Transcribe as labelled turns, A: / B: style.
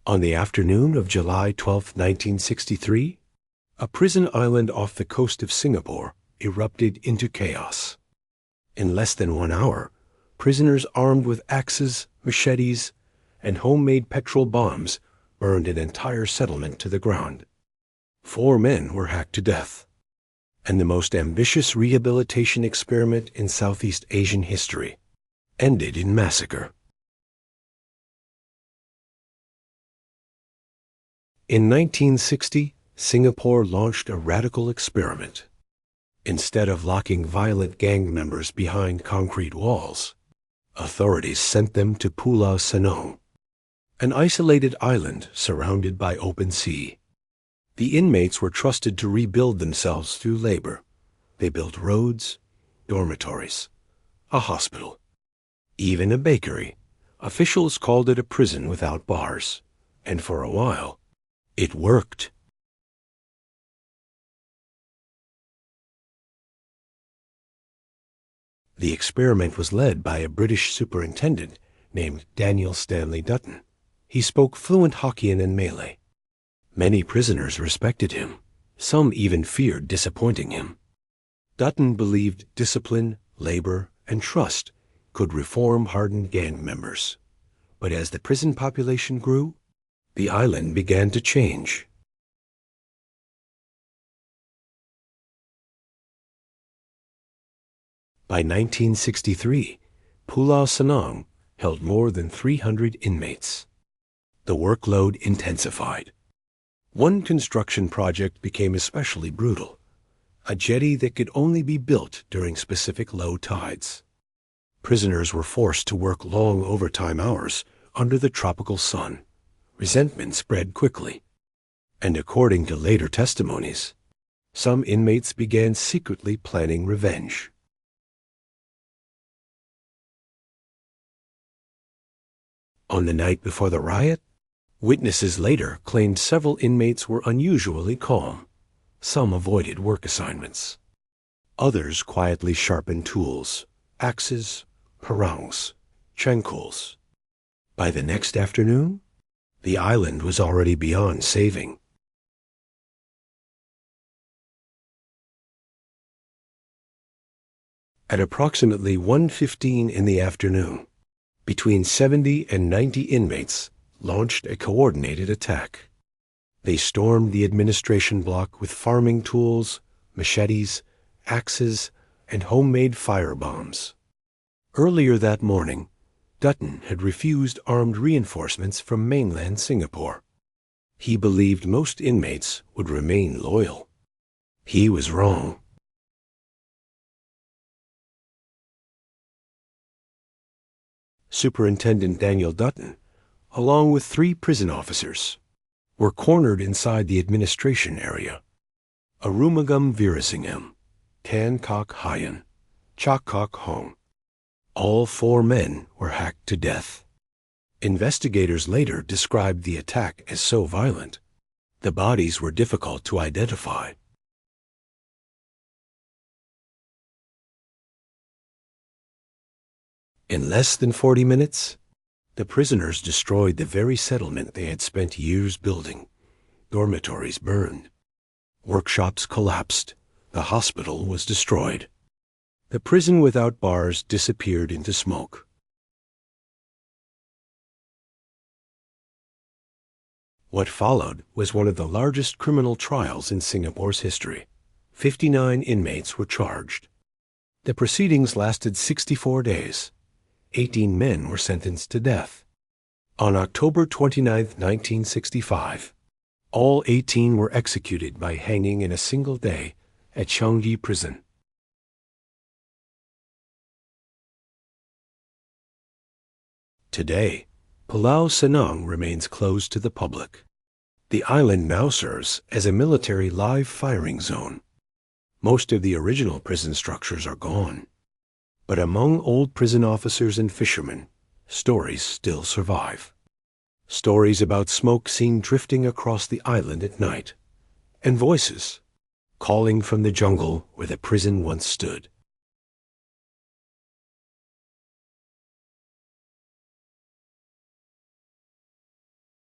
A: On the afternoon of July 12, 1963, a prison island off the coast of Singapore erupted into chaos. In less than 1 hour, prisoners armed with axes, machetes, and homemade petrol bombs burned an entire settlement to the ground. 4 men were hacked to death, and the most ambitious rehabilitation experiment in Southeast Asian history ended in massacre. In 1960, Singapore launched a radical experiment. Instead of locking violent gang members behind concrete walls, authorities sent them to Pulau Senang, an isolated island surrounded by open sea. The inmates were trusted to rebuild themselves through labor. They built roads, dormitories, a hospital, even a bakery. Officials called it a prison without bars, and for a while, it worked. The experiment was led by a British superintendent named Daniel Stanley Dutton. He spoke fluent Hokkien and Malay. Many prisoners respected him. Some even feared disappointing him. Dutton believed discipline, labor, and trust could reform hardened gang members. But as the prison population grew, the island began to change. By 1963, Pulau Senang held more than 300 inmates. The workload intensified. One construction project became especially brutal, a jetty that could only be built during specific low tides. Prisoners were forced to work long overtime hours under the tropical sun. Resentment spread quickly, and according to later testimonies, some inmates began secretly planning revenge. On the night before the riot, witnesses later claimed several inmates were unusually calm. Some avoided work assignments. Others quietly sharpened tools, axes, harangs, cengkuls. By the next afternoon, the island was already beyond saving. At approximately 1:15 in the afternoon, between 70 and 90 inmates launched a coordinated attack. They stormed the administration block with farming tools, machetes, axes, and homemade firebombs. Earlier that morning, Dutton had refused armed reinforcements from mainland Singapore. He believed most inmates would remain loyal. He was wrong. Superintendent Daniel Dutton, along with 3 prison officers, were cornered inside the administration area. Arumugam Virasingam, Tan Kok Hayan, Chak Kok Hong. All 4 men were hacked to death. Investigators later described the attack as so violent, the bodies were difficult to identify. In less than 40 minutes, the prisoners destroyed the very settlement they had spent years building. Dormitories burned. Workshops collapsed. The hospital was destroyed. The prison without bars disappeared into smoke. What followed was one of the largest criminal trials in Singapore's history. 59 inmates were charged. The proceedings lasted 64 days. 18 men were sentenced to death. On October 29, 1965, all 18 were executed by hanging in a single day at Changi Prison. Today, Pulau Senang remains closed to the public. The island now serves as a military live firing zone. Most of the original prison structures are gone. But among old prison officers and fishermen, stories still survive. Stories about smoke seen drifting across the island at night, and voices calling from the jungle where the prison once stood.